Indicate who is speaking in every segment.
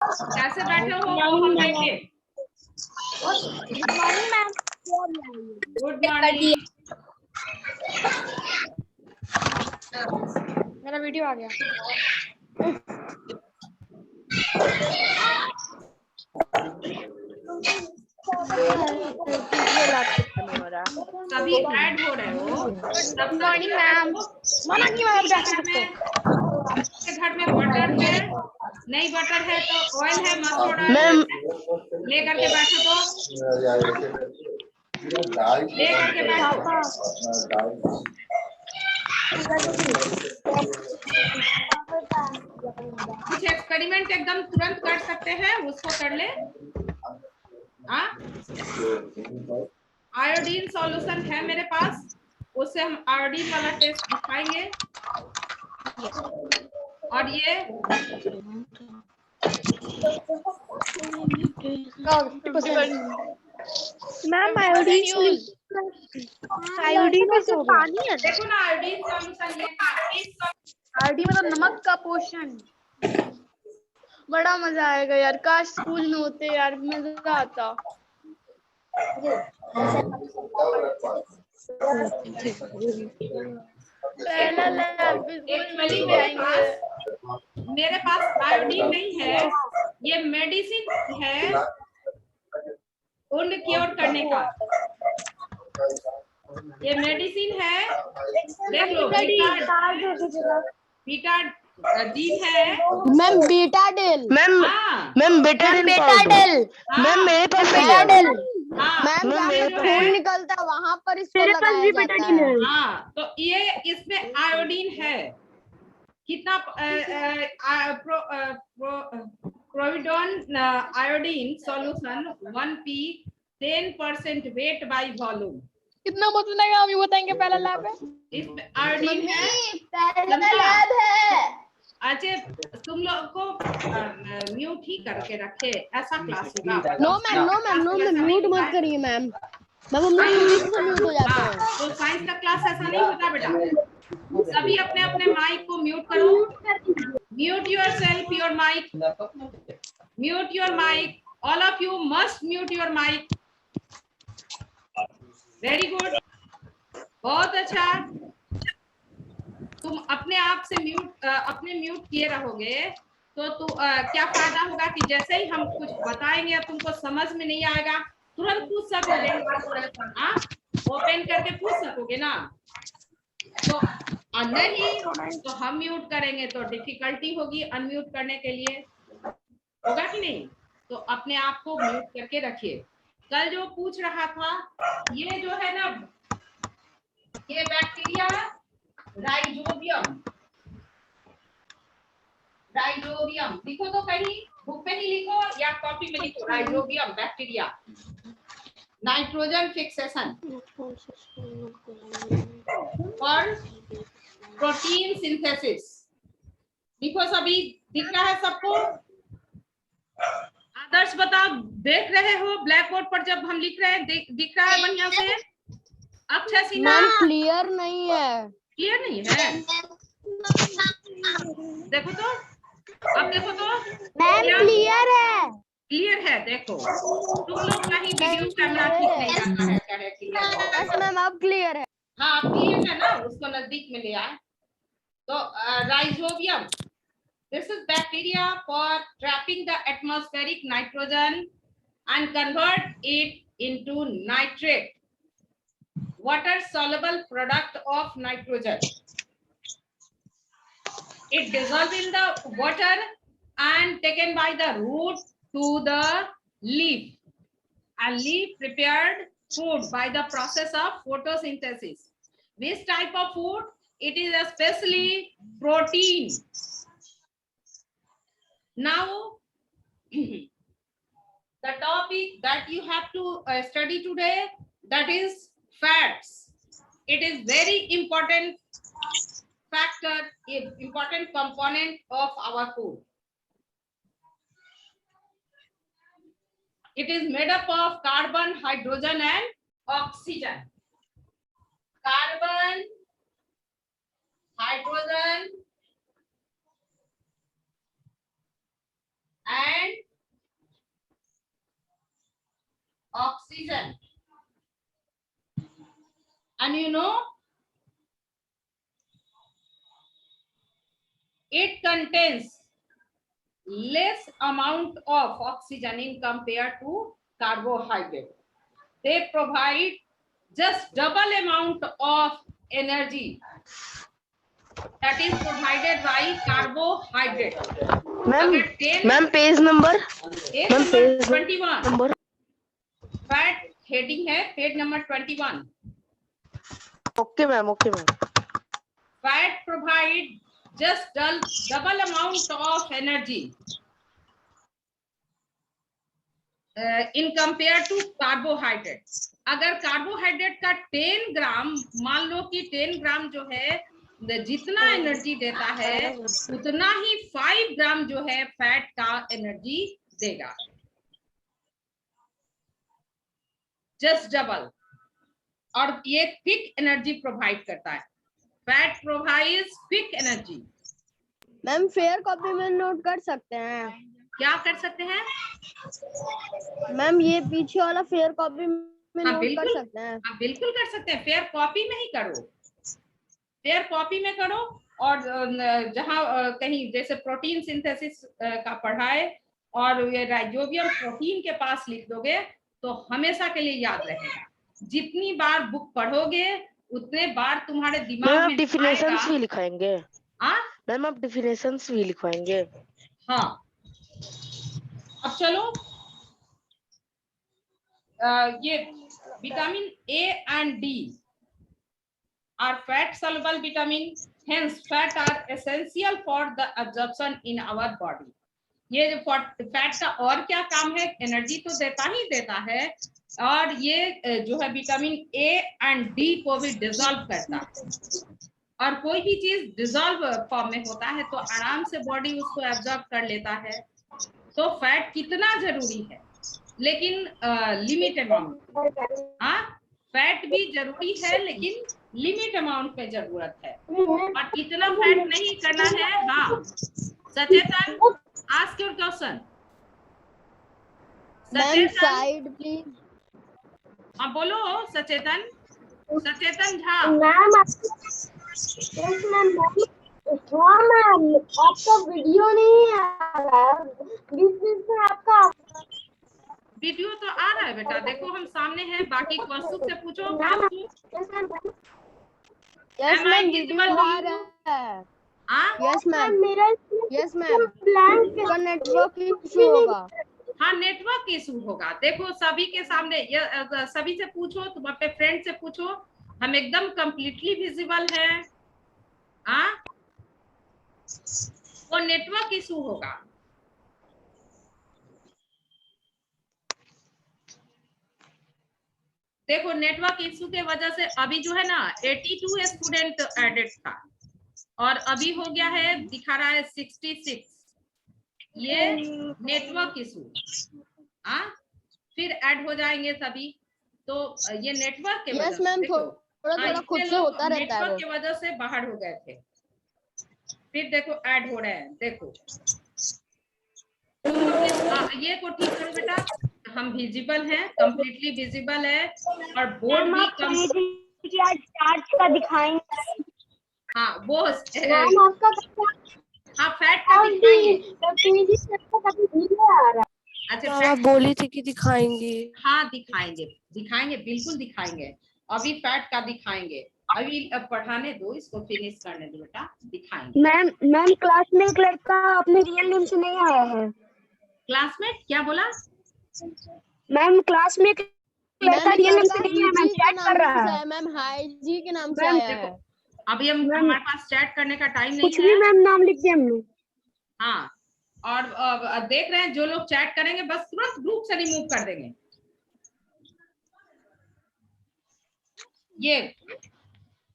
Speaker 1: कैसे बैठे हो वो हम देखें।
Speaker 2: Good morning ma'am.
Speaker 1: Good morning.
Speaker 2: मेरा वीडियो आ गया।
Speaker 1: सभी ऐड हो रहे हो।
Speaker 2: Good morning ma'am. मना की मैम जाके
Speaker 1: आपके घर में बटर है, नहीं बटर है तो ऑयल है, मस्टर्ड ऑयल
Speaker 3: मैम
Speaker 1: लेकर के बैठो तो लेकर के बैठो। कुछ एक्सपेरिमेंट एकदम तुरंत कर सकते हैं, उसको कर ले। हाँ, आयोडीन सॉल्यूशन है मेरे पास, उससे हम आयोडीन वाला टेस्ट दिखाएंगे। और ये
Speaker 2: मैम आयोडीन में पानी है।
Speaker 1: देखो ना, आयोडीन सॉल्यूशन ये
Speaker 2: आयोडीन मतलब नमक का पोषण। बड़ा मजा आएगा यार, काश स्कूल में होते यार, मजा आता। पहला लैब
Speaker 1: एक्चुअली मेरे पास आयोडीन नहीं है, ये मेडिसिन है उन क्योर करने का। ये मेडिसिन है, देख लो, बीटाडीन है।
Speaker 2: मैम बीटाडिल।
Speaker 3: मैम
Speaker 1: हाँ
Speaker 3: मैम बेटाडिल
Speaker 2: बीटाडिल।
Speaker 3: मैम मेरे पास भी है।
Speaker 2: बीटाडिल।
Speaker 1: हाँ,
Speaker 2: मैम
Speaker 3: मैम
Speaker 2: जहाँ
Speaker 3: मेरे
Speaker 2: पे
Speaker 3: पास
Speaker 2: खून
Speaker 3: है।
Speaker 2: निकलता है वहां पर इसको लगाया जाता है।
Speaker 1: हाँ, तो ये इसमें आयोडीन है। कितना povidone iodine solution 1p 10% weight by volume.
Speaker 2: कितना बचना हम ये बताएंगे। पहला लैब है,
Speaker 1: इसमें आयोडीन है।
Speaker 2: पहला लैब है।
Speaker 1: अच्छा, तुम लोग को म्यूट ही करके रखे, ऐसा क्लास होगा।
Speaker 2: No ma'am, no ma'am, no ma'am, mute मत करिए मैम। मैम हम लोग खुद से म्यूट हो जाते हैं।
Speaker 1: तो साइंस का क्लास ऐसा नहीं होता बेटा। सभी अपने अपने माइक को म्यूट करो। Mute yourself, your mic, mute your mic, all of you must mute your mic. Very good, बहुत अच्छा। तुम अपने आप से अपने म्यूट किए रहोगे तो क्या फायदा होगा कि जैसे ही हम कुछ बताएंगे तुमको समझ में नहीं आएगा, तुरंत पूछ सकोगे। हाँ, ओपन करके पूछ सकोगे ना। तो नहीं तो हम म्यूट करेंगे तो डिफिकल्टी होगी अनम्यूट करने के लिए, होगा कि नहीं। तो अपने आप को म्यूट करके रखिए। कल जो पूछ रहा था, ये जो है ना, ये बैक्टीरिया राइजोबियम, राइजोबियम लिखो तो कहीं बुक में ही लिखो या कॉपी में लिखो। राइजोबियम बैक्टीरिया, नाइट्रोजन फिक्सेशन और प्रोटीन सिंथेसिस। लिखो सभी, दिख रहा है सबको? आदर्श बताओ, देख रहे हो ब्लैक बोर्ड पर जब हम लिख रहे हैं, दिख रहा है बढ़िया से? अक्षय सिन्हा
Speaker 2: क्लियर नहीं है।
Speaker 1: क्लियर नहीं है? देखो तो, अब देखो तो
Speaker 2: मैम क्लियर है।
Speaker 1: क्लियर है। देखो तुम लोग का ही वीडियो कैमरा ठीक नहीं आता है, क्या है क्लियर?
Speaker 2: बस मैम अब क्लियर है।
Speaker 1: हाँ, अब क्लियर है ना, उसको नजदीक में ले आए। तो rhizobium, this is bacteria for trapping the atmospheric nitrogen and convert it into nitrate, water soluble product of nitrogen. It dissolved in the water and taken by the root to the leaf, and leaf prepared food by the process of photosynthesis. Which type of food? It is especially protein. Now the topic that you have to study today, that is fats. It is very important factor, important component of our food. It is made up of carbon, hydrogen and oxygen. Carbon, hydrogen and oxygen. And you know, it contains less amount of oxygen in compared to carbohydrate. They provide just double amount of energy that is provided by carbohydrate.
Speaker 3: Ma'am
Speaker 1: अगर 10
Speaker 3: ma'am page number
Speaker 1: page
Speaker 3: ma'am
Speaker 1: number
Speaker 3: page
Speaker 1: 21
Speaker 3: number
Speaker 1: fat heading है page number 21.
Speaker 3: Okay ma'am
Speaker 1: Fat provide just double amount of energy in compared to carbohydrate. अगर carbohydrate का 10 ग्राम मान लो कि 10 ग्राम जो है जितना energy देता है उतना ही 5 ग्राम जो है फैट का एनर्जी देगा, जस्ट डबल. और ये क्विक एनर्जी प्रोवाइड करता है. Fat provides quick energy.
Speaker 2: Ma'am fair copy में नोट कर सकते हैं?
Speaker 1: क्या कर सकते हैं
Speaker 2: मैम ये पीछे वाला फेयर कॉपी में
Speaker 1: हाँ,
Speaker 2: नोट कर
Speaker 1: बिल्कुल.
Speaker 2: सकते हैं?
Speaker 1: आप बिल्कुल कर सकते हैं. फेयर कॉपी में ही करो, फेयर कॉपी में करो. और जहां कहीं जैसे प्रोटीन सिंथेसिस का पढ़ाए और ये राइजोबियम प्रोटीन के पास लिख दोगे तो हमेशा के लिए याद रहेगा. जितनी बार बुक पढ़ोगे उतने बार तुम्हारे दिमाग
Speaker 3: मैम आप
Speaker 1: में
Speaker 3: डिफिनेशंस भी लिखाएंगे?
Speaker 1: हाँ
Speaker 3: मैम आप डिफिनेशंस भी लिखवाएंगे?
Speaker 1: हाँ. अब चलो ये vitamin A and D are fat soluble vitamin, hence fat are essential for the absorption in our body. ये जो फैट का और क्या काम है, एनर्जी तो देता ही देता है और ये जो है विटामिन ए एंड डी को भी डिसॉल्व करता है. और कोई भी चीज डिसॉल्व फॉर्म में होता है तो आराम से बॉडी उसको एब्जॉर्ब कर लेता है. तो फैट कितना जरूरी है, लेकिन लिमिट अमाउंट. हाँ, फैट भी जरूरी है लेकिन लिमिट अमाउंट में जरूरत है और इतना फैट नहीं करना है. हाँ Sachetan, ask your question.
Speaker 2: Side please.
Speaker 1: हाँ बोलो Sachetan. Sachetan Jha.
Speaker 4: Ma'am yes ma'am. हाँ मैम आपका वीडियो नहीं आ रहा है, बीच में आपका
Speaker 1: वीडियो तो आ रहा है बेटा, देखो हम सामने हैं. बाकी कौस्तुभ से पूछो. Kaustubh
Speaker 2: yes
Speaker 1: Am I
Speaker 2: ma'am
Speaker 1: visible
Speaker 2: video
Speaker 1: to
Speaker 2: आ
Speaker 1: you?
Speaker 2: रहा है.
Speaker 1: हाँ
Speaker 2: यस मैम.
Speaker 4: मेरा
Speaker 2: यस मैम
Speaker 4: ब्लैंक
Speaker 2: का नेटवर्क इशू होगा.
Speaker 1: हाँ नेटवर्क इशू होगा. देखो सभी के सामने ये सभी से पूछो, तुम अपने फ्रेंड से पूछो, हम एकदम कंप्लीटली विजिबल हैं. हाँ वो नेटवर्क इशू होगा. देखो नेटवर्क इशू के वजह से अभी जो है ना 82 स्टूडेंट एडेड था और अभी हो गया है, दिखा रहा है 66. ये नेटवर्क इशू. हाँ फिर ऐड हो जाएंगे सभी. तो ये नेटवर्क के वजह
Speaker 2: यस मैम
Speaker 1: देखो,
Speaker 2: थोड़ा खुद से होता रहता है.
Speaker 1: नेटवर्क की वजह से बाहर हो गए थे. फिर देखो ऐड हो रहे हैं. देखो ये को ठीक करो बेटा. हम विजिबल हैं, कंप्लीटली विजिबल है और बोर्ड भी
Speaker 4: चार्ज का दिखाएंगे.
Speaker 1: हाँ वो
Speaker 4: मैम आपका
Speaker 1: हाँ फैट का दिखाएंगे.
Speaker 4: आ रहा है.
Speaker 1: अच्छा फैट
Speaker 3: बोली थी कि दिखाएंगे.
Speaker 1: हाँ दिखाएंगे बिल्कुल दिखाएंगे. अभी फैट का दिखाएंगे. अभी पढ़ाने दो, इसको फिनिश करने दो बेटा, दिखाएंगे.
Speaker 4: मैम क्लास में एक लड़का अपने रियल नेम से नहीं आया है.
Speaker 1: क्लासमेट क्या बोला?
Speaker 4: मैम क्लास में एक लड़का रियल नेम से नहीं आया. मैम चैट कर रहा है.
Speaker 2: मैम हाई जी के नाम से आया है.
Speaker 1: अभी हमारे पास चैट करने का टाइम नहीं
Speaker 4: कुछ भी
Speaker 1: है.
Speaker 4: मैम नाम लिख दिया हमने.
Speaker 1: हाँ और देख रहे हैं जो लोग चैट करेंगे बस तुरंत ग्रुप से रिमूव कर देंगे. ये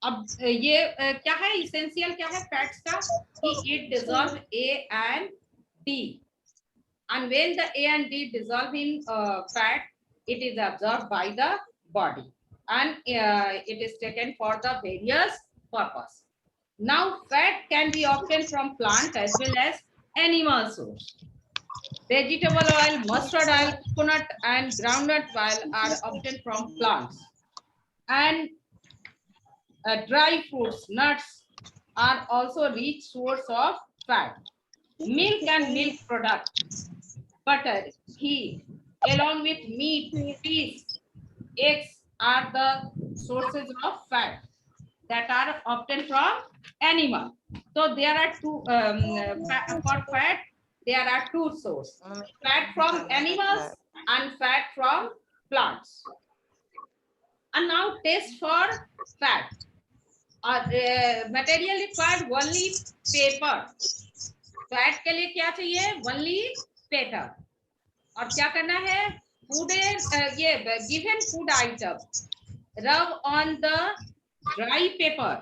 Speaker 1: अब ये क्या है, इसेंशियल क्या है फैट्स का कि it dissolve A and D and when the A and D dissolve in fat, it is absorbed by the body and it is taken for the various purpose. Now fat can be obtained from plant as well as animal source. vegetable oil, mustard oil, coconut and groundnut oil are obtained from plants. And dry fruits, nuts are also rich source of fat. Milk and milk products, butter, ghee, along with meat, fish, eggs are the sources of fat that are obtained from animal. So there are two for fat. There are two sources: fat from animals and fat from plants. And now test for fat. Material required only paper. Fat के लिए क्या चाहिए? only paper. और क्या करना है? Food ये given food item, rub on the dry paper.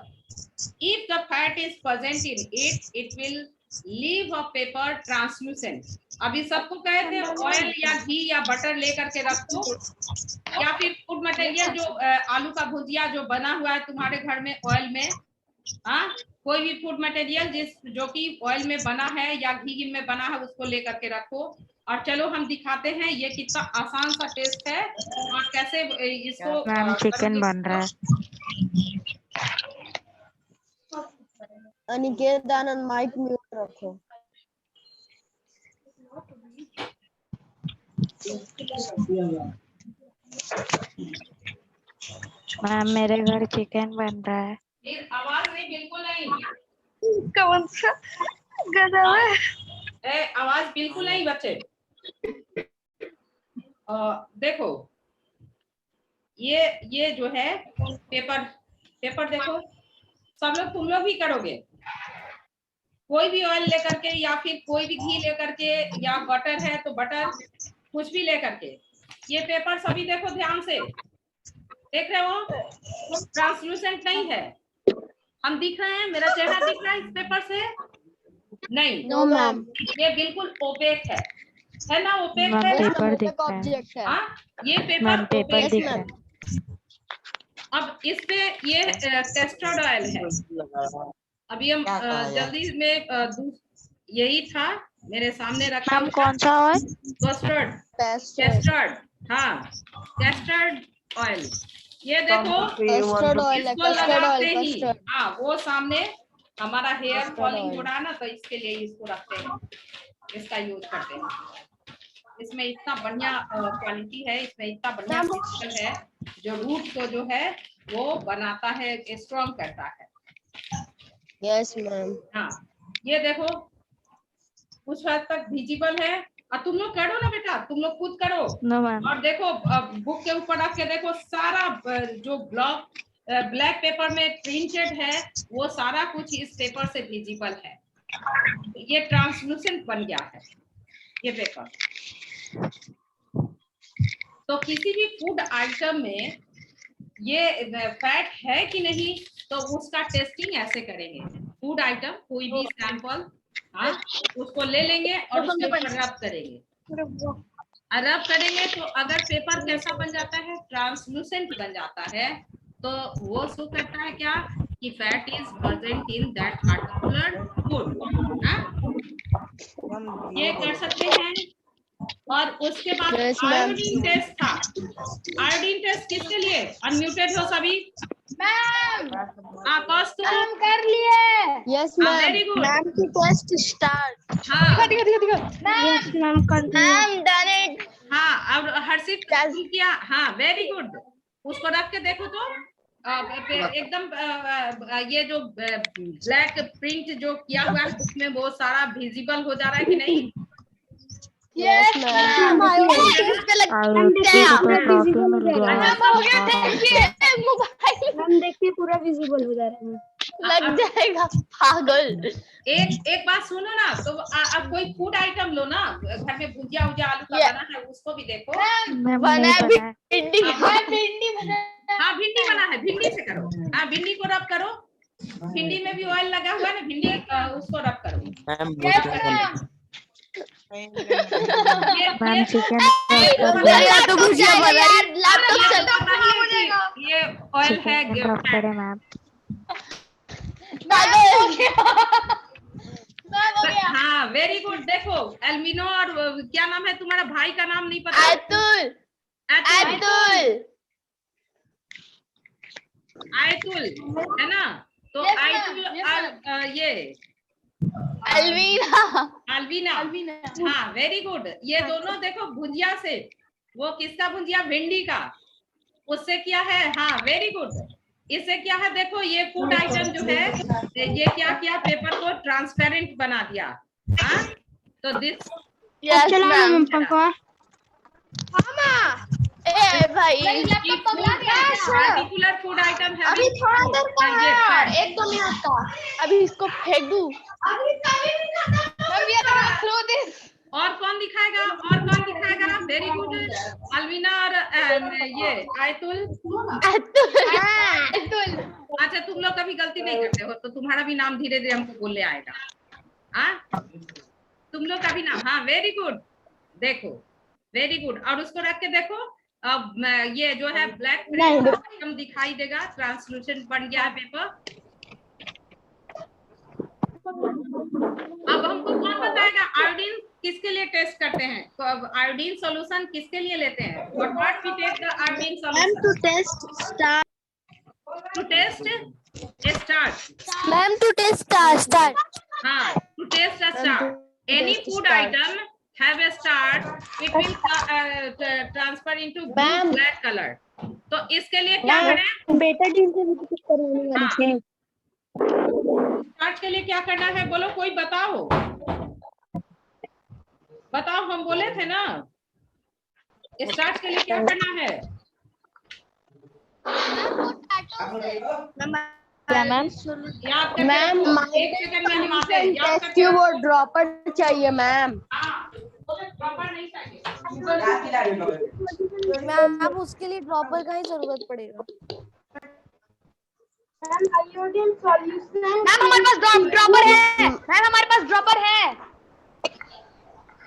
Speaker 1: If the fat is present in it, it will leave a paper translucent. अभी सबको कहे थे ऑयल या घी या बटर लेकर के रखो, या फिर फूड मटेरियल जो आलू का भुजिया जो बना हुआ है तुम्हारे घर में ऑयल में, हाँ, कोई भी फूड मटेरियल जो कि ऑयल में बना है या घी में बना है उसको लेकर के रखो। और चलो हम दिखाते हैं ये कितना आसान सा टेस्ट है और कैसे इसको।
Speaker 5: मैम चिकन बन रहा है।
Speaker 4: अनिकेत आनंद माइक म्यूट रखो।
Speaker 5: मैम मेरे घर चिकन बन रहा है।
Speaker 1: फिर आवाज नहीं, बिल्कुल नहीं।
Speaker 2: कौन सा गधा है?
Speaker 1: आवाज बिल्कुल नहीं बच्चे। देखो ये जो है पेपर देखो, सब लोग तुम लोग भी करोगे। कोई भी ऑयल लेकर के या फिर कोई भी घी लेकर के या बटर है तो बटर, कुछ भी लेकर के ये पेपर सभी देखो ध्यान से, देख रहे हो? ट्रांसलूसेंट नहीं है। हम दिख रहे हैं? मेरा चेहरा दिख रहा है इस पेपर से? नहीं।
Speaker 4: नो मैम,
Speaker 1: ये बिल्कुल ओपेक है ना? ओपेक
Speaker 5: मैम
Speaker 1: है।
Speaker 5: पेपर दिख रहा है।
Speaker 1: हाँ, ये
Speaker 5: मैम
Speaker 1: पेपर
Speaker 5: पेपर
Speaker 1: ओपेक
Speaker 5: दिख
Speaker 1: है।
Speaker 5: रहा है।
Speaker 1: अब इस पे ये टेस्टर्ड ऑयल है। अभी हम जल्दी में यही था मेरे सामने रखा।
Speaker 5: मैम कौन सा ऑयल?
Speaker 1: टेस्टर्ड, हाँ, टेस्टर्ड ऑयल। ये देखो इसको लगाते ही, हाँ, वो सामने हमारा हेयर फॉलिंग हो रहा है ना, तो इसके लिए इसको रखते हैं, इसका यूज करते हैं। इसमें इतना बढ़िया क्वालिटी है, इसमें इतना बढ़िया केमिकल है जो रूट को जो है वो बनाता है, स्ट्रॉन्ग करता है।
Speaker 4: Yes ma'am.
Speaker 1: हाँ, ये देखो कुछ हद तक विजिबल है। और तुम लोग करो ना बेटा, तुम लोग खुद करो।
Speaker 5: No ma'am.
Speaker 1: और देखो बुक के ऊपर रख के देखो, सारा जो ब्लैक पेपर में प्रिंटेड है वो सारा कुछ इस पेपर से विजिबल है। ये ट्रांसलूसेंट बन गया है ये पेपर। तो किसी भी फूड आइटम में ये फैट है कि नहीं, तो उसका टेस्टिंग ऐसे करेंगे। फूड आइटम कोई भी सैंपल, हाँ, उसको ले लेंगे और उसके ऊपर रब करेंगे। रब करेंगे तो अगर पेपर कैसा बन जाता है? ट्रांसलूसेंट बन जाता है। तो वो शो करता है क्या कि fat is present in that particular food. ये कर सकते हैं। और उसके बाद आयोडीन टेस्ट था। आयोडीन टेस्ट किसके लिए? अनम्यूटेड हो सभी?
Speaker 2: मैम
Speaker 1: आकाश तुम
Speaker 2: हम कर लिए।
Speaker 4: Yes
Speaker 1: very good.
Speaker 3: मैम की टेस्ट स्टार्ट।
Speaker 1: हाँ
Speaker 2: मैम डन इट।
Speaker 1: हाँ, अब हर्षित किया। हाँ, वेरी गुड। उसको रख के देखो तो एकदम ये जो ब्लैक प्रिंट जो किया हुआ है उसमें वो सारा विजिबल हो जा रहा है कि नहीं?
Speaker 2: Yes ma'am.
Speaker 4: हम देखिए पूरा विजिबल हो जा रहा है।
Speaker 2: लग जाएगा पागल।
Speaker 1: एक बात सुनो ना, तो अब कोई फूड आइटम लो ना, घर में भुजिया आलू का बना है उसको भी देखो।
Speaker 2: बना है भिंडी। भिंडी बना है।
Speaker 1: हाँ, भिंडी बना है, भिंडी से करो। हाँ, भिंडी को रब करो। भिंडी में भी ऑयल लगा हुआ है ना, भिंडी उसको रब करो।
Speaker 5: मैम चिकन
Speaker 2: तो भुजिया बना है।
Speaker 1: ये ऑयल है
Speaker 5: ड्रॉप करें मैम।
Speaker 1: हाँ वेरी गुड। देखो एल्मिनो और क्या नाम है तुम्हारा भाई का नाम नहीं पता?
Speaker 2: अतुल।
Speaker 1: आयतुल है ना? तो
Speaker 2: Yes, ma'am.
Speaker 1: आयतुल
Speaker 2: Yes,
Speaker 1: और ये
Speaker 2: अलवीना।
Speaker 1: अलवीना। हाँ वेरी गुड। ये दोनों देखो भुजिया से, वो किसका भुजिया? भिंडी का। उससे क्या है? हाँ वेरी गुड। इससे क्या है? देखो ये फूड आइटम जो है, ये क्या किया? पेपर को ट्रांसपेरेंट बना दिया। हाँ तो दिस
Speaker 2: यस मैम। ए भाई
Speaker 1: पर्टिकुलर फूड आइटम है।
Speaker 2: अभी थोड़ा देर का है, 1-2 मिनट का। अभी इसको फेंक दूं। और कौन दिखाएगा? Very good. अलविना और ये आयतुल। अच्छा तुम लोग कभी गलती नहीं करते हो तो तुम्हारा भी नाम धीरे धीरे हमको बोलने आएगा। हाँ तुम लोग का भी नाम। हाँ वेरी गुड। देखो वेरी गुड। और उसको रख के देखो। अब ये जो है ब्लैक हम दिखाई देगा, ट्रांसलूसेंट बन गया है पेपर। अब हमको कौन बताएगा आयोडीन किसके लिए टेस्ट करते हैं? तो अब आयोडीन सॉल्यूशन किसके लिए लेते हैं? What we take the iodine solution?
Speaker 3: to test start.
Speaker 1: To test starch.
Speaker 3: Ma'am, to test start.
Speaker 1: हाँ to test a starch. Any food item have a starch, it will transfer into blue black color. तो इसके लिए क्या करें?
Speaker 3: Betadine से भी कुछ करवाने वाली है।
Speaker 1: स्टार्च के लिए क्या करना है? बोलो कोई बताओ। बताओ, हम बोले थे ना स्टार्च के लिए क्या करना है?
Speaker 5: क्या मैम?
Speaker 1: याद करके
Speaker 2: मैम,
Speaker 1: रखो। एक सेकंड में हम आते हैं। याद करके
Speaker 2: वो ड्रॉपर चाहिए मैम।
Speaker 1: हाँ, ड्रॉपर नहीं चाहिए।
Speaker 3: मैम, अब उसके लिए ड्रॉपर का ही जरूरत पड़ेगा।
Speaker 4: Iodine solution.
Speaker 2: मैम हमारे पास ड्रॉपर है। मैम हमारे पास ड्रॉपर है।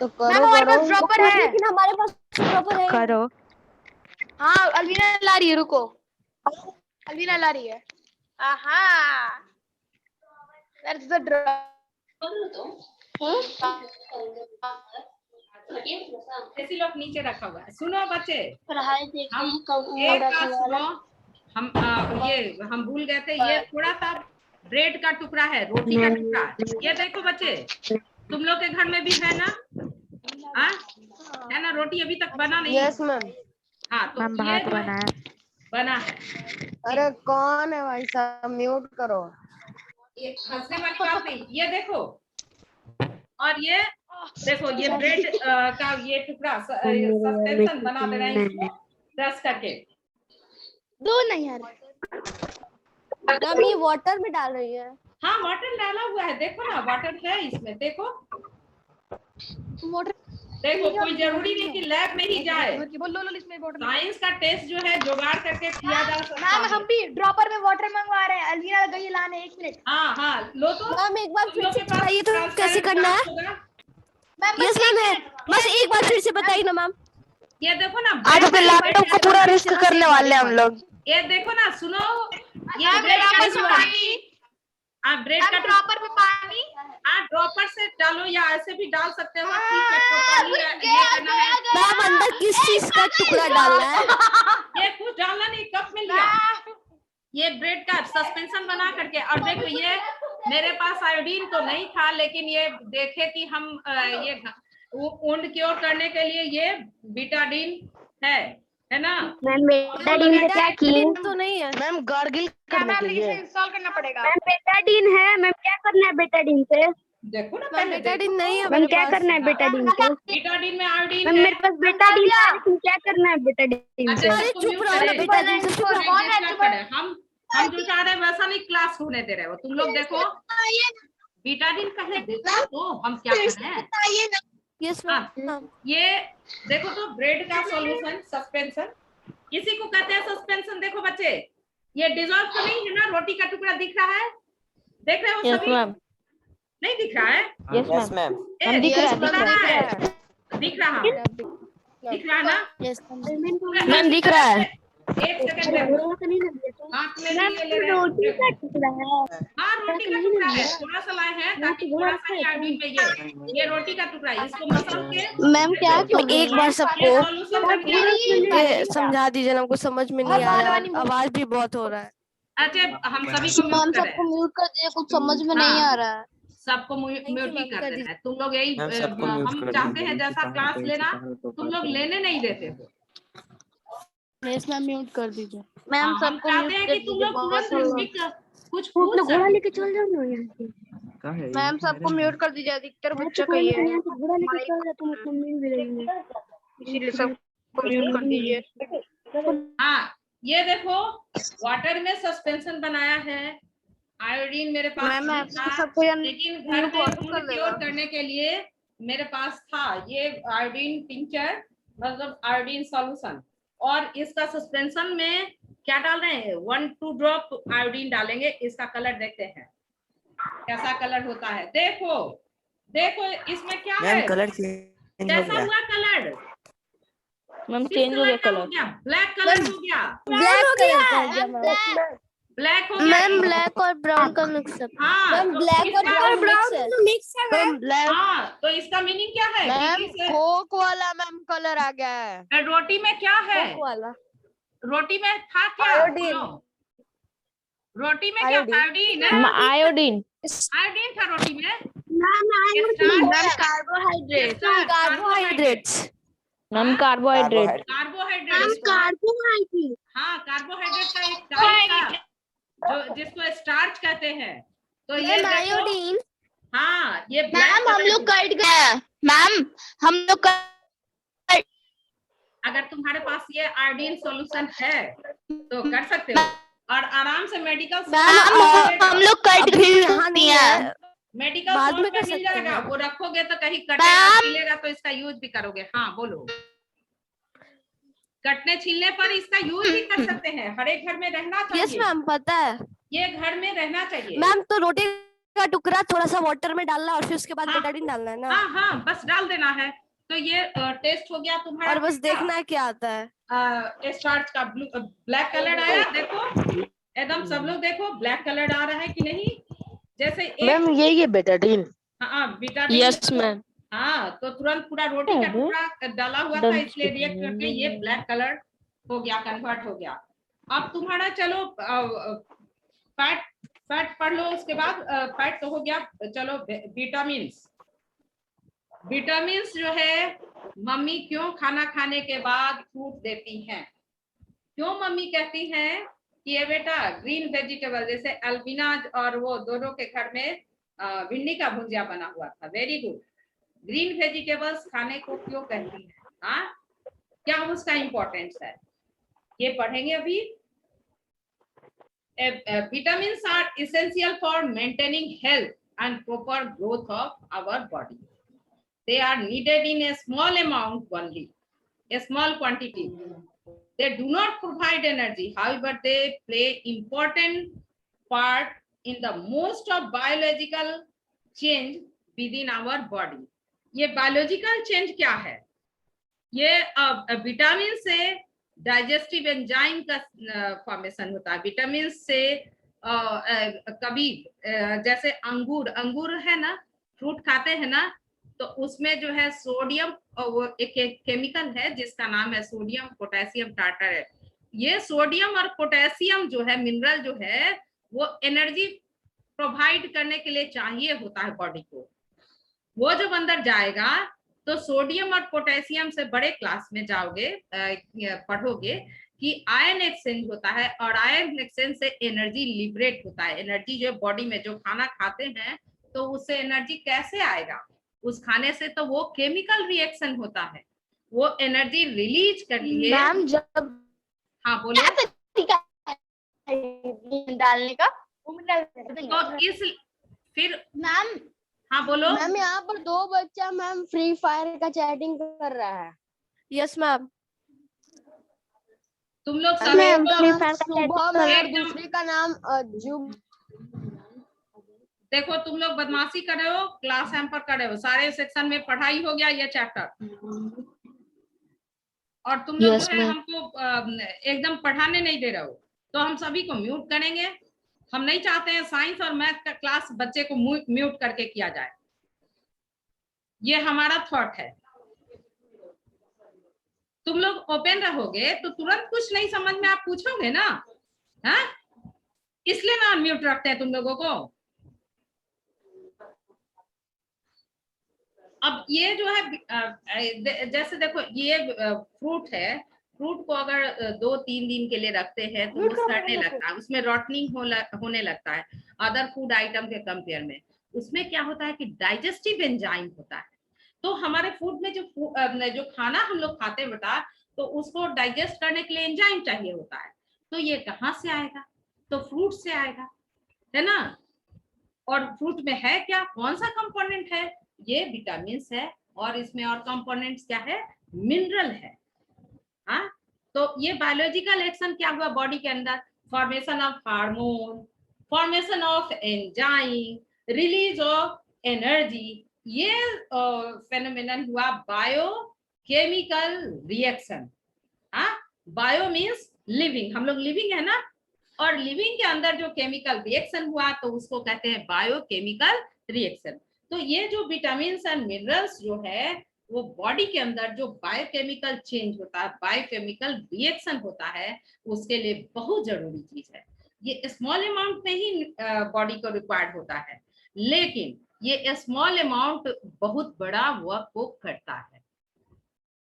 Speaker 3: तो
Speaker 2: मैम हमारे पास ड्रॉपर है।
Speaker 3: लेकिन हमारे पास ड्रॉपर है।
Speaker 5: करो।
Speaker 2: हाँ अलवीना ला रही है, रुको। अलवीना ला रही है। आहा, दैट्स द
Speaker 1: ऐसी लोग नीचे रखा हुआ है। सुनो बच्चे,
Speaker 3: पढ़ाई देख
Speaker 1: हम
Speaker 3: रहे
Speaker 1: एक बात सुनो। हम भूल गए थे। ये थोड़ा सा ब्रेड का टुकड़ा है, रोटी का टुकड़ा। ये देखो बच्चे, तुम लोग के घर में भी है ना? हाँ है ना? रोटी अभी तक बना नहीं।
Speaker 2: Yes ma'am.
Speaker 1: हाँ तो
Speaker 5: मैम
Speaker 1: ये
Speaker 5: भात बना है।
Speaker 1: बना है।
Speaker 2: अरे कौन है भाई साहब, म्यूट करो।
Speaker 1: ये हंसने वाली बात नहीं। ये देखो, और ये देखो, ये ब्रेड का ये टुकड़ा सस्पेंशन बना दे रहे हैं इसको क्रश करके।
Speaker 2: दो नहीं यार।
Speaker 3: मैम ये वाटर में डाल रही है।
Speaker 1: हाँ वाटर डाला हुआ है, देखो ना वाटर है इसमें। देखो
Speaker 2: मोटर
Speaker 1: देखो, कोई जरूरी नहीं कि लैब में ही जाए।
Speaker 2: इसमें वाटर।
Speaker 1: साइंस का टेस्ट जो है जुगाड़ करके किया जा सकता
Speaker 2: मैम
Speaker 1: है।
Speaker 2: हम भी ड्रॉपर में वाटर मंगवा रहे हैं। अलवीना गई लाने, 1 मिनट।
Speaker 1: हाँ हाँ लो तो।
Speaker 3: मैम एक बार
Speaker 1: तुम
Speaker 3: फिर
Speaker 1: लोग
Speaker 3: से
Speaker 1: के पास
Speaker 3: बताइए तो
Speaker 1: transparent
Speaker 3: कैसे करना है।
Speaker 1: glass होगा।
Speaker 2: मैम
Speaker 3: यस मैम है, बस एक बार फिर से बताइए ना मैम।
Speaker 1: ये देखो ना,
Speaker 2: आज अपने लैपटॉप को पूरा रिस्क करने वाले हम लोग।
Speaker 1: ये देखो ना, सुनो, ये ब्रेड का पानी, ब्रेड का
Speaker 2: ड्रॉपर पे पानी।
Speaker 1: ड्रॉपर से डालो या ऐसे भी डाल सकते हो। ठीक है, properly ये करना है।
Speaker 3: मैम अंदर किस चीज का टुकड़ा डालना है?
Speaker 1: ये कुछ डालना नहीं, कप में लिया। ये ब्रेड का सस्पेंशन बना करके। और देखो, ये मेरे पास आयोडीन तो नहीं था, लेकिन ये देखे कि हम ये वुंड क्योर करने के लिए ये बीटाडीन है ना?
Speaker 3: मैम बेटाडीन से क्या की? तो नहीं है
Speaker 2: मैम गार्गिल करने के लिए
Speaker 4: इंस्टॉल करना पड़ेगा।
Speaker 3: मैम बेटाडीन है। मैम क्या करना है बेटाडीन से?
Speaker 1: देखो ना
Speaker 3: मैम
Speaker 1: पहले
Speaker 3: बेटाडीन नहीं है। मैम क्या करना है बेटाडीन से?
Speaker 1: बीटाडीन में आयोडीन
Speaker 3: मैम
Speaker 1: है।
Speaker 3: मेरे पास बेटाडीन है, लेकिन क्या करना है बेटाडीन से?
Speaker 1: अच्छा,
Speaker 3: चुप रहो ना बेटाडीन से। चुप रहो।
Speaker 1: हम जो चाह रहे हैं वैसा नहीं क्लास होने दे रहे हो तुम लोग। देखो बीटाडीन पहले देखो तो हम क्या कर रहे हैं।
Speaker 3: Yes ma'am.
Speaker 1: ये देखो तो ब्रेड का सॉल्यूशन सस्पेंशन, इसी को कहते हैं सस्पेंशन। देखो बच्चे, ये डिजॉल्व तो नहीं है ना? रोटी का टुकड़ा दिख रहा है, देख रहे हो
Speaker 5: यस
Speaker 1: सभी?
Speaker 5: मैम।
Speaker 1: नहीं दिख रहा है?
Speaker 5: Yes ma'am.
Speaker 1: ए,
Speaker 5: दिख रहा है,
Speaker 1: दिख रहा है ना?
Speaker 3: यस मैम दिख रहा है।
Speaker 2: एक सेकंड देखो, हाथ में भी ये ले रहे
Speaker 4: रोटी
Speaker 2: हैं।
Speaker 4: का टुकड़ा है।
Speaker 2: हाँ रोटी का टुकड़ा है, थोड़ा सा लाए हैं ताकि थोड़ा सा ही आयोडीन में ये रोटी का टुकड़ा है, इसको मसल के
Speaker 3: मैम क्या एक बार सबको
Speaker 2: ये सॉल्यूशन बन गया।
Speaker 3: ये समझा दीजिए ना, हमको समझ में नहीं आ रहा है, आवाज भी बहुत हो रहा है।
Speaker 2: अच्छा हम सभी को म्यूट कर रहे हैं,
Speaker 3: म्यूट कर दीजिए, कुछ समझ में
Speaker 2: नहीं आ
Speaker 3: रहा है।
Speaker 2: सबको म्यूट ही
Speaker 3: ma'am,
Speaker 2: कर
Speaker 3: कर
Speaker 2: देना है। तुम लोग यही हम चाहते हैं जैसा क्लास लेना, तुम लोग लेने नहीं देते हो।
Speaker 3: यस मैम, म्यूट कर दीजिए।
Speaker 2: हाँ, हम चाहते हैं कि तुम लोग तुरंत रिस्ट्रिक्ट कुछ पूछ
Speaker 4: घोड़ा
Speaker 2: सके।
Speaker 4: लेके चल जाओ ना यहाँ से।
Speaker 3: मैम सबको म्यूट कर दीजिए, अधिकतर बच्चा का ये है,
Speaker 4: यहाँ से घोड़ा लेके चल जाओ, तुम अपना मिल भी लेंगे।
Speaker 3: इसीलिए सबको म्यूट कर दीजिए।
Speaker 2: हाँ ये देखो वाटर में सस्पेंशन बनाया है, आयोडीन मेरे पास
Speaker 3: मैम
Speaker 2: नहीं
Speaker 3: आपको
Speaker 2: था,
Speaker 3: सबको ये
Speaker 2: लेकिन घर में
Speaker 3: म्यूट
Speaker 2: फूड
Speaker 3: कर
Speaker 2: क्योर
Speaker 3: देगा।
Speaker 2: करने के लिए मेरे पास था ये आयोडीन टिंचर, मतलब आयोडीन सॉल्यूशन। और इसका सस्पेंशन में क्या डाल रहे हैं, 1-2 ड्रॉप आयोडीन डालेंगे। इसका कलर देखते हैं कैसा कलर होता है। देखो देखो इसमें क्या है,
Speaker 6: कलर चेंज हो
Speaker 2: कैसा
Speaker 6: गया।
Speaker 2: हुआ कलर,
Speaker 5: मैम
Speaker 2: किस
Speaker 5: चेंज हो गया
Speaker 2: कलर का हो
Speaker 5: कलर।
Speaker 2: गया, ब्लैक कलर हो गया,
Speaker 3: ब्लैक कलर का हो गया
Speaker 2: ब्लैक हो गया।
Speaker 3: मैम, ब्लैक और ब्राउन का मिक्सअप।
Speaker 2: हाँ
Speaker 3: मैम
Speaker 2: तो
Speaker 3: ब्लैक और
Speaker 2: इसका-
Speaker 3: ब्राउन मिक्स है। मैम ब्लैक,
Speaker 2: हाँ तो इसका मीनिंग क्या है कि
Speaker 3: मैम
Speaker 2: इस
Speaker 3: कोक वाला मैम कलर आ गया है।
Speaker 2: रोटी में क्या है,
Speaker 3: कोक वाला
Speaker 2: रोटी में था क्या,
Speaker 3: आयोडीन।
Speaker 2: बोलो। रोटी में क्या था, आयोडीन है,
Speaker 5: आयोडीन।
Speaker 2: आयोडीन था रोटी में।
Speaker 3: Carbohydrate. Carbohydrates.
Speaker 5: Ma'am carbohydrate.
Speaker 2: Carbohydrate, हाँ कार्बोहाइड्रेट का एक टाइप था जो जिसको स्टार्च कहते हैं। तो ये देखो,
Speaker 3: आयोडीन।
Speaker 2: हाँ ये
Speaker 3: मैम हम लोग कट गए, मैम हम लोग
Speaker 2: अगर तुम्हारे पास ये आयोडीन सॉल्यूशन है तो कर सकते हो, और आराम से मेडिकल
Speaker 3: हम लोग कट भी
Speaker 2: यहाँ
Speaker 3: नहीं है।
Speaker 2: मेडिकल
Speaker 3: बाद
Speaker 2: स्टोर
Speaker 3: में
Speaker 2: पे
Speaker 3: कर
Speaker 2: मिल
Speaker 3: सकते
Speaker 2: जाएगा,
Speaker 3: हैं।
Speaker 2: वो रखोगे तो कहीं कटेगा छिलेगा तो इसका यूज भी करोगे। हाँ बोलो, कटने छीलने पर इसका यूज भी कर सकते हैं, हर एक घर में रहना
Speaker 3: यस
Speaker 2: चाहिए,
Speaker 3: मैम पता है
Speaker 2: ये घर में रहना चाहिए।
Speaker 3: मैम। तो रोटी का टुकड़ा थोड़ा सा वाटर में डालना और फिर उसके बाद
Speaker 2: हाँ।
Speaker 3: बेटाडीन डालना है ना,
Speaker 2: हाँ हाँ बस डाल देना है। तो ये टेस्ट हो गया तुम्हारा,
Speaker 3: और बस देखना है क्या आता है।
Speaker 2: स्टार्च का ब्लैक कलर आया, देखो एकदम सब लोग देखो ब्लैक कलर आ रहा है कि नहीं, जैसे एक
Speaker 6: ये बेटाडीन।
Speaker 2: हाँ विटामिन।
Speaker 3: Yes ma'am.
Speaker 2: हाँ तो तुरंत पूरा रोटी का टुकड़ा डाला हुआ था, इसलिए रिएक्ट करके ये ब्लैक कलर हो गया, कन्वर्ट हो गया। अब तुम्हारा चलो फैट फैट पढ़ लो, उसके बाद फैट तो हो गया। चलो विटामिन्स, विटामिन्स जो है मम्मी क्यों खाना खाने के बाद फ्रूट देती हैं, क्यों मम्मी कहती हैं कि ये बेटा ग्रीन वेजिटेबल, जैसे अल्बिना और वो दोनों के घर में भिंडी का भुजिया बना हुआ था, वेरी गुड, ग्रीन वेजिटेबल्स खाने को क्यों कहती हैं, हाँ क्या उसका इंपॉर्टेंस है ये पढ़ेंगे अभी। Vitamins are essential for maintaining health and proper growth of our body. They are needed in a small amount only, a small quantity. They do not provide energy, however they play important part in the most of biological change within our body. ये biological change क्या है, ये vitamin से digestive enzyme का formation होता है। Vitamin से कभी जैसे अंगूर है ना, फ्रूट खाते हैं ना, तो उसमें जो है सोडियम, वो एक केमिकल है जिसका नाम है सोडियम पोटेशियम टार्टरेट। ये सोडियम और पोटेशियम जो है मिनरल जो है वो एनर्जी प्रोवाइड करने के लिए चाहिए होता है बॉडी को। वो जब अंदर जाएगा तो सोडियम और पोटेशियम से बड़े क्लास में जाओगे, पढ़ोगे कि आयन एक्सचेंज होता है, और आयन एक्सचेंज से एनर्जी लिबरेट होता है। एनर्जी जो बॉडी में जो खाना खाते हैं तो उससे एनर्जी कैसे आएगा, उस खाने से तो वो केमिकल रिएक्शन होता है, वो एनर्जी रिलीज कर लिए।
Speaker 3: मैम जब
Speaker 2: हाँ बोलो।
Speaker 3: डालने का
Speaker 2: तो इस फिर
Speaker 3: मैम,
Speaker 2: हाँ बोलो।
Speaker 3: मैम यहाँ पर 2 बच्चा मैम फ्री फायर का चैटिंग कर रहा है। Yes ma'am.
Speaker 2: तुम लोग
Speaker 3: मैम
Speaker 2: सभी
Speaker 3: शुभम और दूसरे का नाम जुब।
Speaker 2: देखो तुम लोग बदमाशी कर रहे हो, क्लास एम पर कर रहे हो, सारे सेक्शन में पढ़ाई हो गया ये चैप्टर। और तुम लोग
Speaker 5: Yes,
Speaker 2: जो है
Speaker 5: ma'am.
Speaker 2: हमको एकदम पढ़ाने नहीं दे रहे हो, तो हम सभी को म्यूट करेंगे। हम नहीं चाहते हैं साइंस और मैथ का क्लास बच्चे को म्यूट करके किया जाए, ये हमारा थॉट है। तुम लोग ओपन रहोगे तो तुरंत कुछ नहीं समझ में आप पूछोगे ना, हाँ, इसलिए ना म्यूट रखते हैं तुम लोगों को। अब ये जो है जैसे देखो ये फ्रूट है, फ्रूट को अगर 2-3 दिन के लिए रखते हैं तो वो सड़ने लगता है, उसमें रॉटनिंग होने लगता है अदर फूड आइटम के कंपेयर में। उसमें क्या होता है कि डाइजेस्टिव एंजाइम होता है। तो हमारे फूड में जो खाना हम लोग खाते हैं बेटा, तो उसको डाइजेस्ट करने के लिए एंजाइम चाहिए होता है। तो ये कहाँ से आएगा? तो फ्रूट से आएगा, है ना। और फ्रूट में है क्या, कौन सा कंपोनेंट है? ये विटामिन है, और इसमें और कंपोनेंट्स क्या है? मिनरल है। हाँ, तो ये बायोलॉजिकल एक्शन क्या हुआ बॉडी के अंदर? Formation of hormone, formation of enzyme, release of energy, ये फेनोमेनन हुआ बायोकेमिकल रिएक्शन। हाँ, बायो मीन्स लिविंग, हम लोग लिविंग है ना, और लिविंग के अंदर जो केमिकल रिएक्शन हुआ तो उसको कहते हैं बायोकेमिकल रिएक्शन। तो ये जो विटामिन एंड मिनरल्स जो है वो बॉडी के अंदर जो बायोकेमिकल चेंज होता है, बायोकेमिकल रिएक्शन होता है, उसके लिए बहुत जरूरी चीज है। ये स्मॉल अमाउंट में ही बॉडी को रिक्वायर्ड होता है, लेकिन ये स्मॉल अमाउंट बहुत बड़ा वर्क को करता है।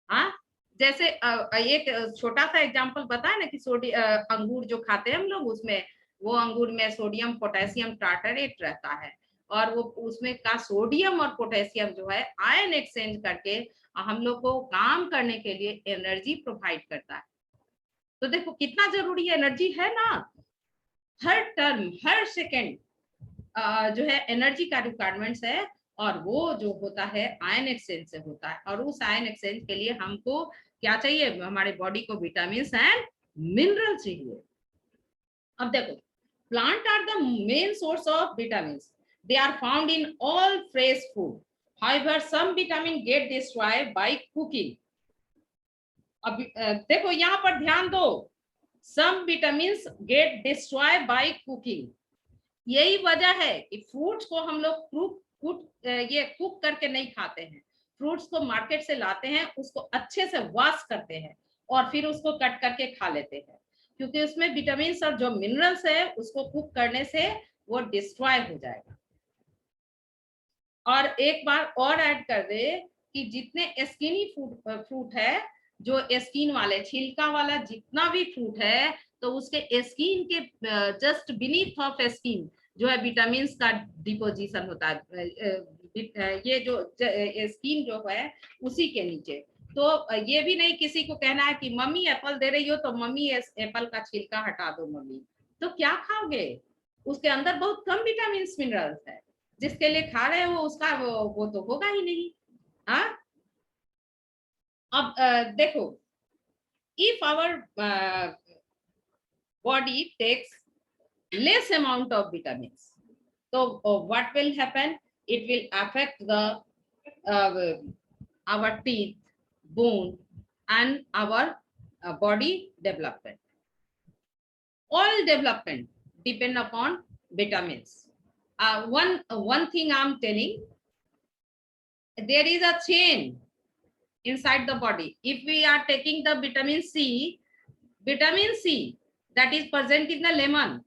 Speaker 2: हाँ, जैसे एक छोटा सा एग्जांपल बताए ना कि अंगूर जो खाते हैं हम लोग, उसमें वो अंगूर में सोडियम पोटेशियम टार्टरेट रहता है, और वो उसमें का सोडियम और पोटेशियम जो है आयन एक्सचेंज करके हम लोग को काम करने के लिए एनर्जी प्रोवाइड करता है। तो देखो कितना जरूरी एनर्जी है ना, हर टर्म हर सेकेंड जो है एनर्जी का रिक्वायरमेंट्स है, और वो जो होता है आयन एक्सचेंज से होता है। और उस आयन एक्सचेंज के लिए हमको क्या चाहिए? हमारे बॉडी को विटामिन एंड मिनरल चाहिए। अब देखो, plant are the main source of vitamin, they are found in all fresh food, however some vitamin get destroyed by cooking. अब देखो यहाँ पर ध्यान दो, some vitamin get destroyed by cooking. यही वजह है कि फ्रूट्स को हम लोग कुक करके नहीं खाते हैं। फ्रूट्स को मार्केट से लाते हैं, उसको अच्छे से वॉश करते हैं और फिर उसको कट करके खा लेते हैं, क्योंकि उसमें विटामिन और जो मिनरल्स है उसको कुक करने से वो डिस्ट्रॉय हो जाएगा। और एक बार और ऐड कर दे कि जितने स्किनी फ्रूट है, जो स्किन वाले छिलका वाला जितना भी फ्रूट है, तो उसके स्किन के जस्ट बीनीथ ऑफ स्किन जो है विटामिन का डिपोजिशन होता है, ये जो स्किन जो है उसी के नीचे। तो ये भी नहीं किसी को कहना है कि मम्मी एप्पल दे रही हो तो मम्मी एप्पल का छिलका हटा दो मम्मी, तो क्या खाओगे? उसके अंदर बहुत कम विटामिन मिनरल्स है, जिसके लिए खा रहे हो उसका वो तो होगा ही नहीं। हाँ, अब देखो, if our body takes less amount of vitamins, so what will happen? It will affect the our teeth, bone, and our body development. All development depend upon vitamins. One thing I'm telling, there is a chain inside the body. If we are taking the vitamin C that is present in the lemon,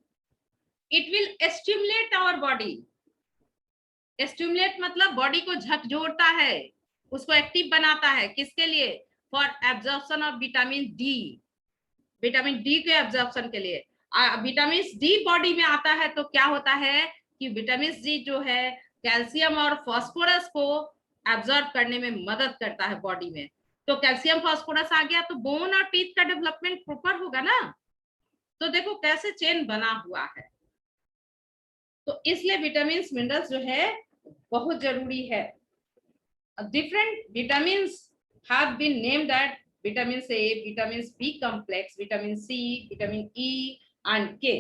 Speaker 2: it will stimulate our body. Stimulate मतलब body को झकझोरता है, उसको active बनाता है। किसके लिए? For absorption of vitamin D, vitamin D के absorption के लिए। विटामिन डी बॉडी में आता है तो क्या होता है कि विटामिन डी जो है कैल्शियम और फास्फोरस को एब्जॉर्ब करने में मदद करता है बॉडी में। तो कैल्शियम फास्फोरस आ गया तो बोन और टीथ का डेवलपमेंट प्रॉपर होगा ना। तो देखो कैसे चेन बना हुआ है। तो इसलिए विटामिन मिनरल्स जो है बहुत जरूरी है। Different vitamin have been named at vitamin A, vitamin B complex, vitamin C, vitamin E and K.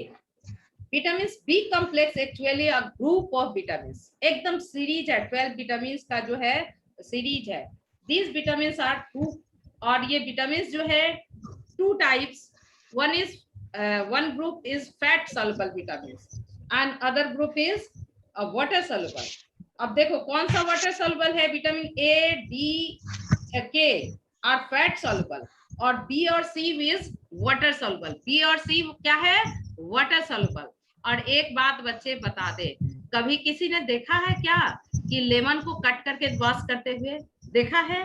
Speaker 2: Vitamin B complex actually a group of vitamin, एकदम सीरीज है, 12 विटामिन का जो है सीरीज है। These vitamins are और ये vitamin जो है 2 types, one group is fat soluble vitamins and other group is water soluble. अब देखो कौन सा वाटर soluble है, विटामिन ए, डी, के और फैट soluble, और बी और सी इज वाटर soluble. बी और सी क्या है, वाटर soluble. और एक बात बच्चे बता दे, कभी किसी ने देखा है क्या कि लेमन को कट करके वॉश करते हुए देखा है?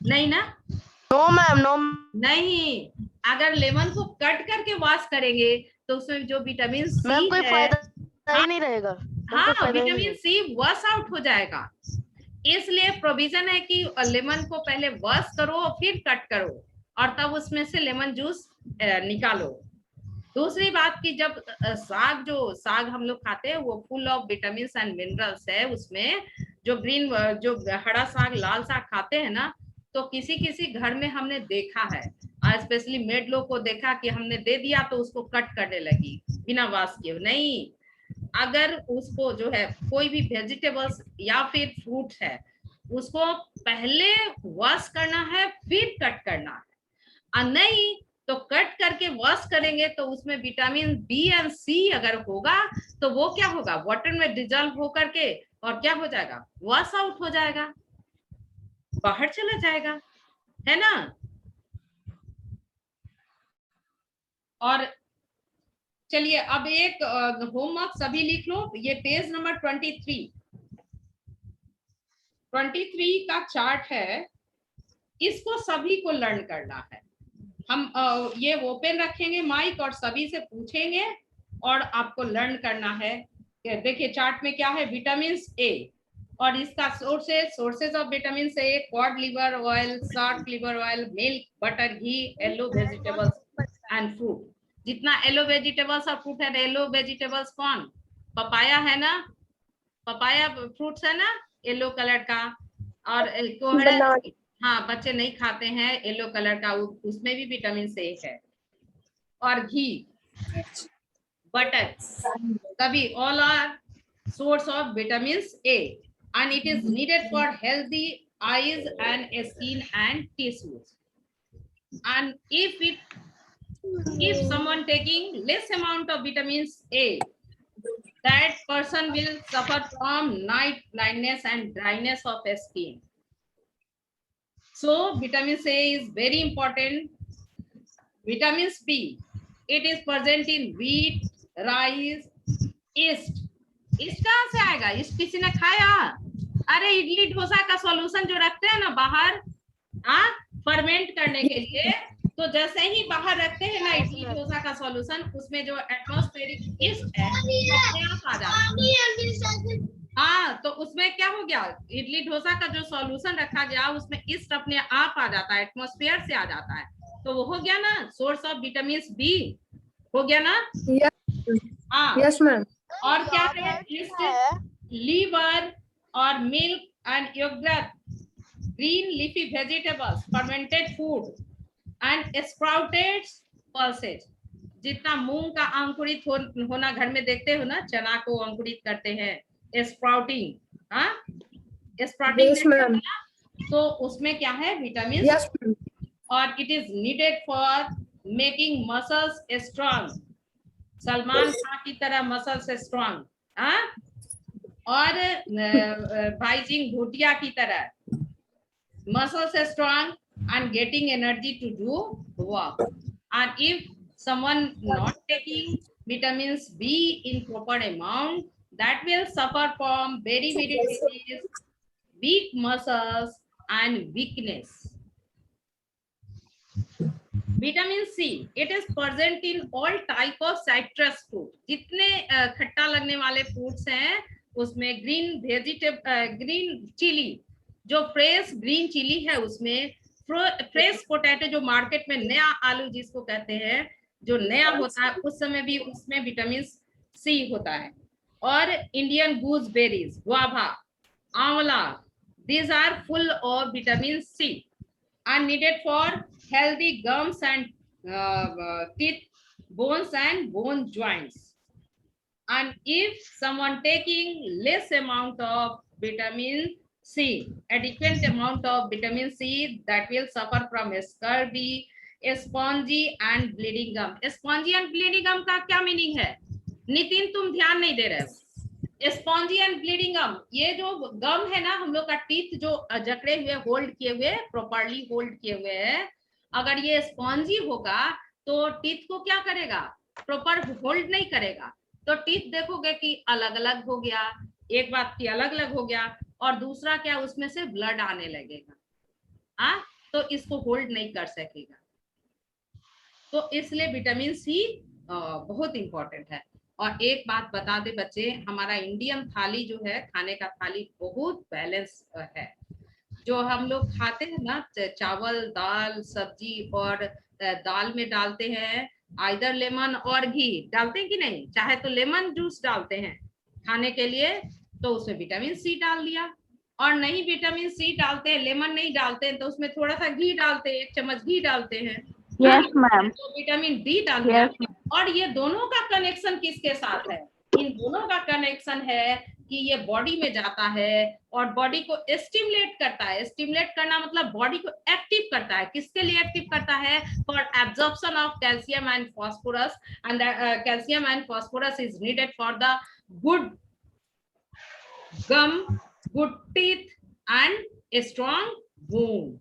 Speaker 2: नहीं ना?
Speaker 6: नो मैम, नो
Speaker 2: नहीं, अगर लेमन को कट करके वॉश करेंगे तो उसमें जो विटामिन सी
Speaker 6: मैम, कोई
Speaker 2: है,
Speaker 6: फायदा ही नहीं रहेगा।
Speaker 2: हाँ, विटामिन सी वॉश आउट हो जाएगा। इसलिए प्रोविजन है कि लेमन को पहले वॉश करो फिर कट करो और तब उसमें से लेमन जूस निकालो। दूसरी बात कि जब साग हम लोग खाते हैं वो full of vitamin and minerals है। उसमें जो हरा साग, लाल साग खाते हैं ना, तो किसी किसी घर में हमने देखा है, स्पेशली मेड लोग को देखा कि हमने दे दिया तो उसको कट करने लगी बिना वॉश किए। नहीं, अगर उसको जो है कोई भी वेजिटेबल्स या फिर फ्रूट है उसको पहले वॉश करना है फिर कट करना है, और नहीं तो कट करके वॉश करेंगे तो उसमें विटामिन बी एंड सी अगर होगा तो वो क्या होगा, वाटर में डिजॉल्व होकर के और क्या हो जाएगा, वॉश आउट हो जाएगा, बाहर चला जाएगा, है ना? और चलिए अब एक होमवर्क सभी लिख लो, ये पेज नंबर 23 का चार्ट है, इसको सभी को लर्न करना है। हम ये ओपन रखेंगे माइक और सभी से पूछेंगे और आपको लर्न करना है। देखिए चार्ट में क्या है, विटामिन ए और इसका sources of vitamin A, cod liver oil, shark liver oil, milk, butter, ghee, yellow vegetables and fruit. जितना येलो वेजिटेबल्स और फ्रूट है, येलो वेजिटेबल्स कौन, पपाया है ना, पपाया फ्रूट्स है ना येलो कलर का, और कोहड़ा, हाँ बच्चे नहीं खाते हैं येलो कलर का, उसमें भी विटामिन ए है, और घी, बटर, सभी all are source of vitamins A and it is needed for healthy eyes and skin and tissues. And if someone taking less amount of vitamins A, that person will suffer from night blindness and dryness of skin. So vitamin A is very important. Vitamins B, it is present in wheat, rice, yeast. इस कहाँ से आएगा, इस किसी ने खाया? अरे इडली डोसा का सॉल्यूशन जो रखते हैं ना बाहर, फर्मेंट करने के लिए, तो जैसे ही बाहर रखते हैं ना इडली डोसा का सॉल्यूशन, उसमें जो एटमॉस्फेरिक ईस्ट है अपने आप आ जाता है। हाँ, तो उसमें क्या हो गया, इडली डोसा का जो सॉल्यूशन रखा गया उसमें ईस्ट अपने आप आ जाता है, एटमॉस्फेयर से आ जाता है, तो वो हो गया ना सोर्स ऑफ विटामिन बी, हो गया ना? हाँ, यस मैम। और क्या है, लीवर और milk and yogurt, green leafy vegetables, fermented food and sprouted pulses. जितना मूंग का अंकुरित होना घर में देखते हो ना, चना को अंकुरित करते हैं, स्प्राउटिंग, स्प्राउटिंग, तो उसमें क्या है, विटामिन, और it is needed for making muscles strong, Salman Khan की तरह मसल्स स्ट्रॉन्ग, और भाईजिंग भूटिया की तरह muscles strong and getting energy to do work. And if someone not taking vitamins B in proper amount, that will suffer from very disease, weak muscles and weakness. Vitamin C, it is present in all type of citrus fruit. जितने खट्टा लगने वाले fruits हैं उसमें green chilli, जो fresh green chilli है उसमें, fresh potato जो मार्केट में नया आलू जिसको कहते हैं, जो नया होता है उस समय भी उसमें विटामिन सी होता है, और इंडियन गूसबेरीज, गुआवा, आंवला, these are full of vitamin C and needed for healthy gums and teeth, bones and bone joints. And if someone taking less amount of vitamin C, adequate amount of vitamin C that will suffer from scurvy, spongy and bleeding gum. Spongy and bleeding gum का क्या meaning है? नितिन तुम ध्यान नहीं दे रहे हो। Spongy and bleeding गम, ये जो गम है ना, हम लोग का टीथ जो जकड़े हुए, होल्ड किए हुए, प्रॉपर्ली होल्ड किए हुए है, अगर ये स्पॉन्जी होगा तो टीथ को क्या करेगा? प्रॉपर होल्ड नहीं करेगा। तो टीथ देखोगे कि अलग अलग हो गया, एक बात की अलग अलग हो गया, और दूसरा क्या, उसमें से ब्लड आने लगेगा। तो इसको होल्ड नहीं कर सकेगा। तो इसलिए विटामिन सी बहुत इंपॉर्टेंट है। और एक बात बता दे बच्चे, हमारा इंडियन थाली जो है, खाने का थाली बहुत बैलेंस है। जो हम लोग खाते हैं ना, चावल, दाल, सब्जी, और दाल में डालते हैं आइदर लेमन और घी, डालते हैं कि नहीं? चाहे तो लेमन जूस डालते हैं खाने के लिए, तो उसमें विटामिन सी डाल दिया। और नहीं विटामिन सी डालते हैं, लेमन नहीं डालते हैं, तो उसमें थोड़ा सा घी डालते हैं, 1 चम्मच घी डालते हैं।
Speaker 5: Yes, ma'am.
Speaker 2: तो विटामिन डी डाल दिया।
Speaker 5: Yes.
Speaker 2: और ये दोनों का कनेक्शन किसके साथ है? इन दोनों का कनेक्शन है कि ये बॉडी में जाता है और बॉडी को स्टिमुलेट करता है। स्टिमुलेट करना मतलब बॉडी को एक्टिव करता है। किसके लिए एक्टिव करता है? For absorption of calcium and phosphorus, and calcium and phosphorus is needed for the good gum, good teeth and strong bone,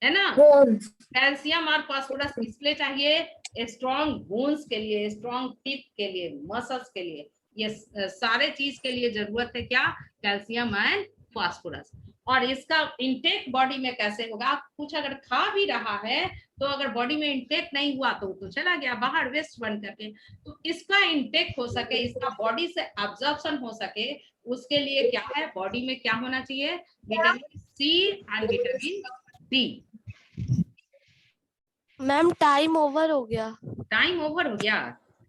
Speaker 2: है ना? कैल्शियम और फास्फोरस इसलिए चाहिए स्ट्रॉन्ग बोन्स के लिए, स्ट्रॉन्ग टीथ के लिए, मसल्स के लिए, ये सारे चीज के लिए जरूरत है क्या? Calcium and phosphorus. और इसका इंटेक बॉडी में कैसे होगा? कुछ अगर खा भी रहा है तो अगर बॉडी में इंटेक नहीं हुआ तो चला गया बाहर वेस्ट बन करके। तो इसका इंटेक हो सके, इसका बॉडी से एब्जॉर्प्शन हो सके, उसके लिए क्या है? बॉडी में क्या होना चाहिए? Vitamin C and vitamin D.
Speaker 3: Ma'am time over हो गया।
Speaker 2: टाइम ओवर हो गया?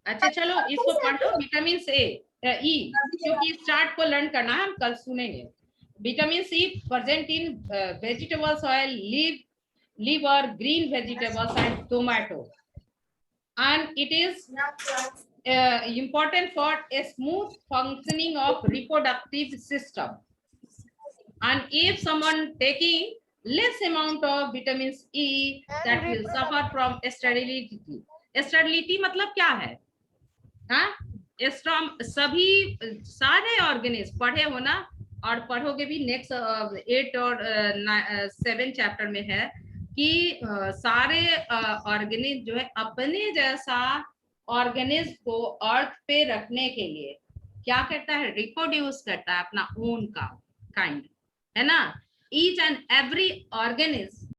Speaker 2: अच्छा चलो इसको पढ़ो। विटामिन ई, क्योंकि इस चार्ट को लर्न करना है, हम कल सुनेंगे। Vitamin C present in vegetables, oil, liver, green vegetables and tomato, and it is important for a smooth functioning of reproductive system. And if someone taking less amount of vitamins E, that will suffer from sterility. Sterility मतलब क्या है? सभी सारे organism पढ़े हो ना, और पढ़ोगे भी नेक्स्ट 8 और 7 चैप्टर में है कि सारे ऑर्गेनिज्म जो है अपने जैसा ऑर्गेनिज्म को अर्थ पे रखने के लिए क्या करता है? रिप्रोड्यूस करता है अपना ओन का काइंड, है ना? Each and every organism